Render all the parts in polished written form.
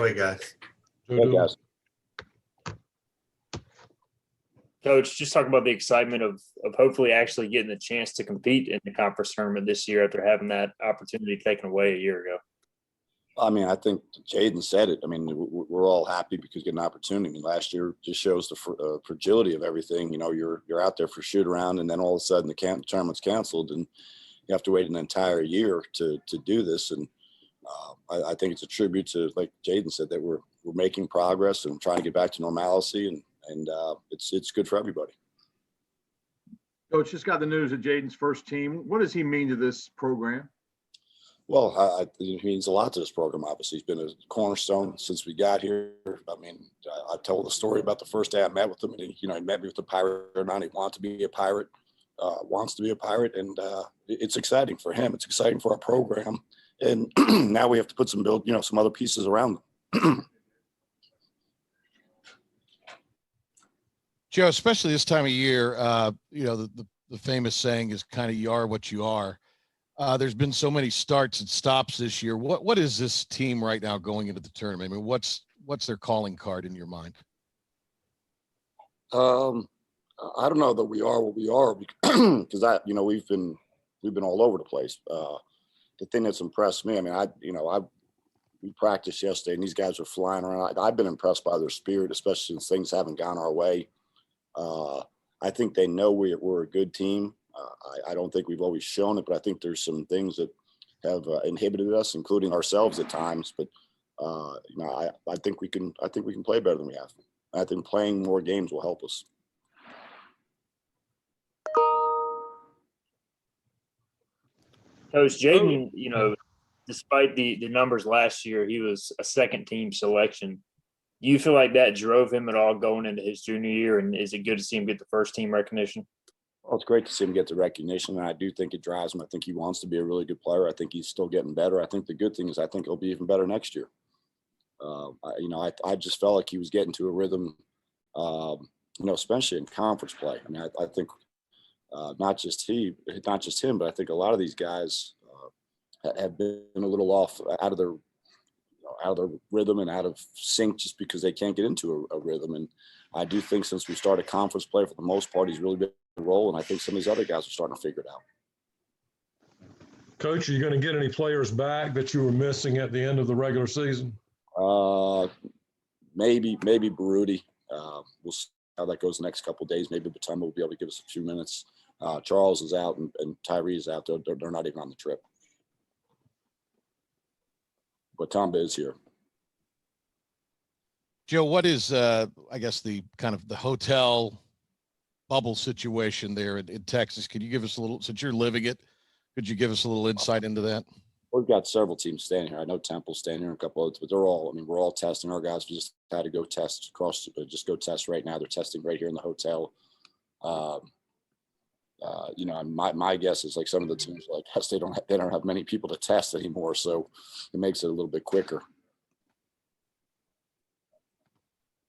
Joey, guys. Hey, guys. Coach, just talk about the excitement of hopefully actually getting the chance to compete in the conference tournament this year after having that opportunity taken away a year ago. I mean, I think Jaden said it. I mean, we're all happy because getting an opportunity. I mean, last year just shows the fragility of everything. You know, you're out there for shoot around, and then all of a sudden the tournament's canceled, and you have to wait an entire year to do this. And I think it's a tribute to, like Jaden said, that we're making progress and trying to get back to normalcy, and it's good for everybody. Coach, just got the news of Jaden's first team. What does he mean to this program? Well, it means a lot to this program. Obviously, he's been a cornerstone since we got here. I mean, I told the story about the first day I met with him, and he met me with the Pirate on. He wanted to be a Pirate, and it's exciting for him. It's exciting for our program, and now we have to put some other pieces around them. Joe, especially this time of year, the famous saying is kind of "you are what you are." There's been so many starts and stops this year. What is this team right now going into the tournament? I mean, what's their calling card in your mind? I don't know that we are what we are because we've been all over the place. The thing that's impressed me, I mean, we practiced yesterday and these guys were flying around. I've been impressed by their spirit, especially since things haven't gone our way. I think they know we're a good team. I don't think we've always shown it, but I think there's some things that have inhibited us, including ourselves at times. But I think we can play better than we have. I think playing more games will help us. Coach Jaden, despite the numbers last year, he was a second team selection. Do you feel like that drove him at all going into his junior year? And is it good to see him get the first team recognition? Well, it's great to see him get the recognition, and I do think it drives him. I think he wants to be a really good player. I think he's still getting better. I think the good thing is I think he'll be even better next year. I just felt like he was getting to a rhythm, especially in conference play. I mean, I think not just him, but I think a lot of these guys have been a little off out of their rhythm and out of sync just because they can't get into a rhythm. And I do think since we started conference play, for the most part, he's really been a role. And I think some of these other guys are starting to figure it out. Coach, are you going to get any players back that you were missing at the end of the regular season? Maybe Baruti. We'll see how that goes the next couple of days. Maybe Batumba will be able to give us a few minutes. Charles is out and Tyree is out. They're not even on the trip. But Batumba is here. Joe, what is, I guess, the kind of the hotel bubble situation there in Texas? Could you give us a little, since you're living it, could you give us a little insight into that? We've got several teams staying here. I know Temple's staying here, a couple others, but we're all testing. Our guys just had to go test test right now. They're testing right here in the hotel. My guess is like some of the teams like us, they don't have many people to test anymore, so it makes it a little bit quicker.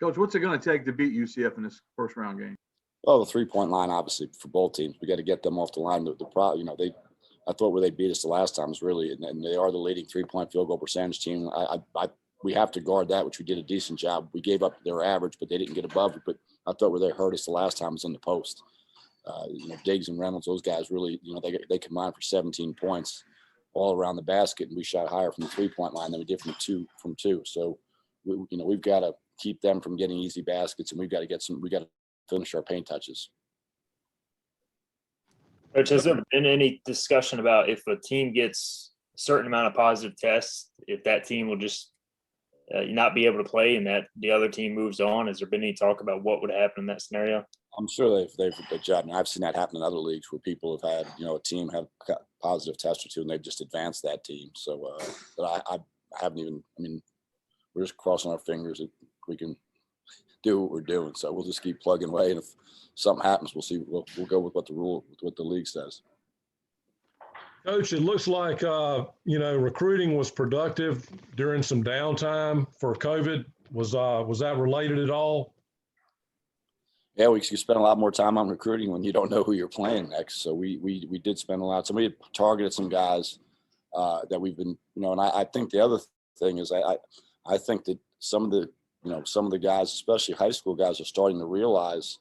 Coach, what's it going to take to beat UCF in this first round game? Well, the 3-point line, obviously, for both teams, we got to get them off the line. I thought where they beat us the last time was really, and they are the leading 3-point field goal percentage team. We have to guard that, which we did a decent job. We gave up their average, but they didn't get above it. But I thought where they hurt us the last time was in the post. Diggs and Reynolds, those guys really, they combined for 17 points all around the basket, and we shot higher from the 3-point line than we did from two. So, we've got to keep them from getting easy baskets, and we got to finish our paint touches. Coach, has there been any discussion about if a team gets a certain amount of positive tests, if that team will just not be able to play and that the other team moves on? Has there been any talk about what would happen in that scenario? I'm sure they've judged. I've seen that happen in other leagues where people have had, a team have a positive test or two and they've just advanced that team. So, but I haven't even, we're just crossing our fingers that we can do what we're doing. So we'll just keep plugging away. And if something happens, we'll see. We'll go with what the league says. Coach, it looks like, recruiting was productive during some downtime for COVID. Was that related at all? Yeah, we spent a lot more time on recruiting when you don't know who you're playing next. So we did spend a lot. So we had targeted some guys that we've been, and I think the other thing is I I think that some of the guys, especially high school guys, are starting to realize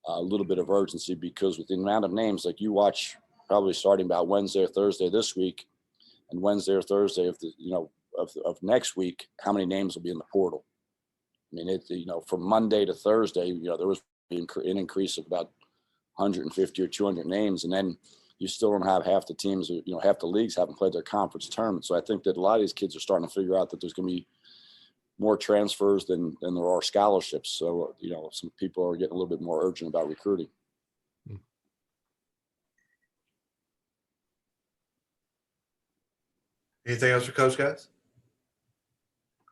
a little bit of urgency, because with the amount of names, like you watch probably starting about Wednesday or Thursday this week, and Wednesday or Thursday of next week, how many names will be in the portal? I mean, from Monday to Thursday, there was an increase of about 150 or 200 names, and then you still don't have half the teams, half the leagues haven't played their conference tournament. So I think that a lot of these kids are starting to figure out that there's going to be more transfers than there are scholarships. So, some people are getting a little bit more urgent about recruiting. Anything else for Coach, guys?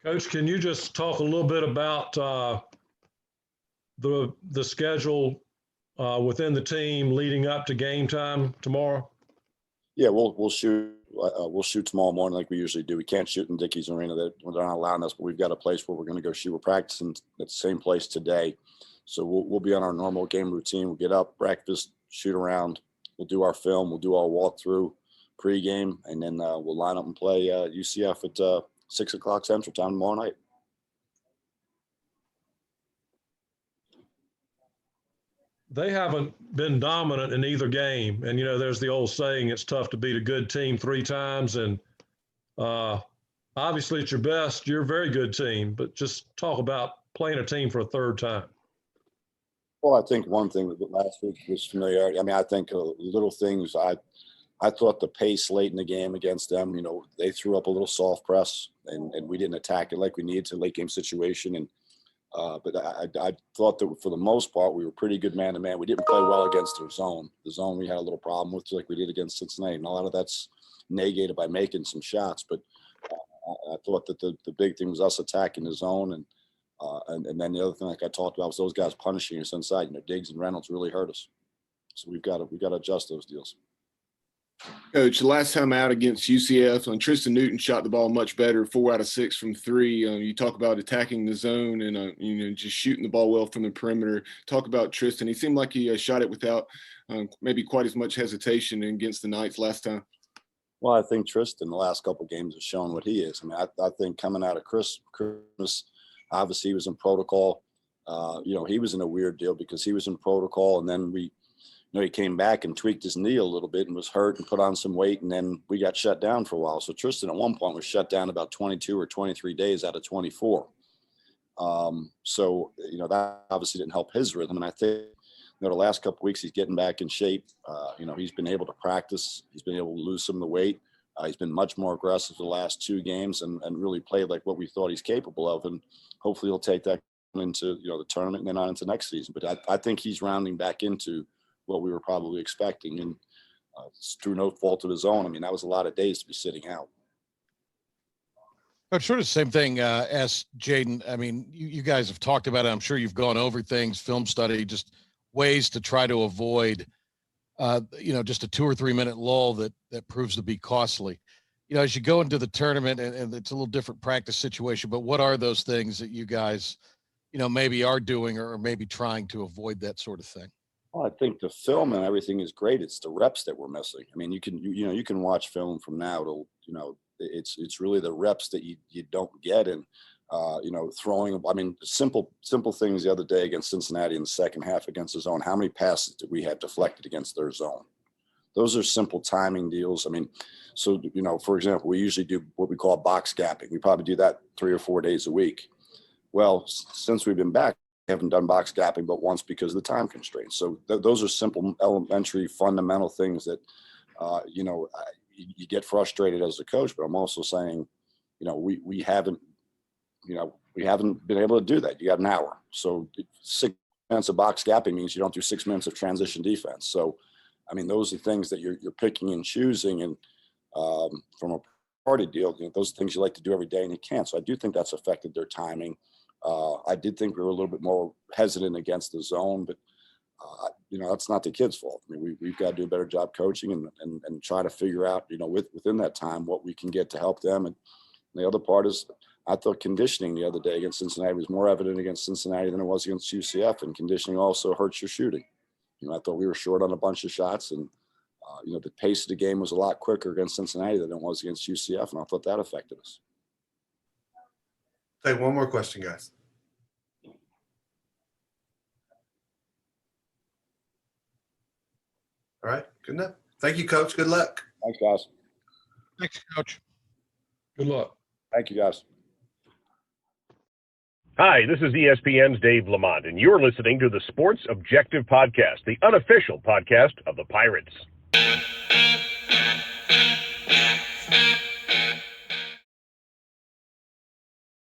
Coach, can you just talk a little bit about the schedule within the team leading up to game time tomorrow? Yeah, we'll shoot. We'll shoot tomorrow morning like we usually do. We can't shoot in Dickey's Arena; they're not allowing us. But we've got a place where we're going to go shoot. We're practicing at the same place today, so we'll be on our normal game routine. We'll get up, breakfast, shoot around. We'll do our film. We'll do our walkthrough pregame, and then we'll line up and play UCF at 6 o'clock Central Time tomorrow night. They haven't been dominant in either game. And, there's the old saying, it's tough to beat a good team 3 times. And obviously at your best, you're a very good team, but just talk about playing a team for a third time. Well, I think one thing that last week was familiarity. I mean, I think little things. I thought the pace late in the game against them, they threw up a little soft press and we didn't attack it like we needed to late game situation. And but I thought that for the most part, we were pretty good man-to-man. We didn't play well against their zone. The zone we had a little problem with, like we did against Cincinnati. And a lot of that's negated by making some shots. But I thought that the big thing was us attacking the zone. And then the other thing, like I talked about, was those guys punishing us inside. Diggs and Reynolds really hurt us. So we've got to adjust those deals. Coach, the last time out against UCF, Tristan Newton shot the ball much better, 4 out of 6 from 3. You talk about attacking the zone and just shooting the ball well from the perimeter. Talk about Tristan. He seemed like he shot it without maybe quite as much hesitation against the Knights last time. Well, I think Tristan the last couple of games has shown what he is. I mean, I think coming out of Christmas, obviously he was in protocol. He was in a weird deal because he was in protocol, and then he came back and tweaked his knee a little bit and was hurt and put on some weight, and then we got shut down for a while. So Tristan at one point was shut down about 22 or 23 days out of 24. That obviously didn't help his rhythm. And I think, the last couple of weeks he's getting back in shape. He's been able to practice. He's been able to lose some of the weight. He's been much more aggressive the last 2 games and really played like what we thought he's capable of. And hopefully he'll take that into, the tournament and then on into next season. But I think he's rounding back into what we were probably expecting, and through no fault of his own. I mean, that was a lot of days to be sitting out. But sort of the same thing, as Jaden. I mean, you guys have talked about it. I'm sure you've gone over things, film study, just ways to try to avoid, just a 2 or 3 minute lull that proves to be costly. As you go into the tournament, and it's a little different practice situation, but what are those things that you guys, maybe are doing or maybe trying to avoid that sort of thing? Well, I think the film and everything is great. It's the reps that we're missing. I mean, you can watch film from now to, it's really the reps that you don't get. And, throwing, I mean, simple things the other day against Cincinnati in the second half against the zone. How many passes did we have deflected against their zone? Those are simple timing deals. I mean, so, for example, we usually do what we call box gapping. We probably do that 3 or 4 days a week. Well, since we've been back, haven't done box gapping but once because of the time constraints. So those are simple, elementary, fundamental things that, you get frustrated as a coach, but I'm also saying, we haven't been able to do that. You got an hour. So 6 minutes of box gapping means you don't do 6 minutes of transition defense. So, I mean, those are things that you're picking and choosing. And from a party deal, those are things you like to do every day and you can't. So I do think that's affected their timing. I did think we were a little bit more hesitant against the zone, but that's not the kids' fault. I mean, we've got to do a better job coaching and try to figure out, within that time, what we can get to help them. And the other part is, I thought conditioning the other day against Cincinnati was more evident against Cincinnati than it was against UCF, and conditioning also hurts your shooting. I thought we were short on a bunch of shots, and the pace of the game was a lot quicker against Cincinnati than it was against UCF, and I thought that affected us. Take one more question, guys. All right, good enough. Thank you, Coach. Good luck. Thanks, guys. Thanks, Coach. Good luck. Thank you, guys. Hi, this is ESPN's Dave Lamont, and you're listening to the Sports Objective Podcast, the unofficial podcast of the Pirates.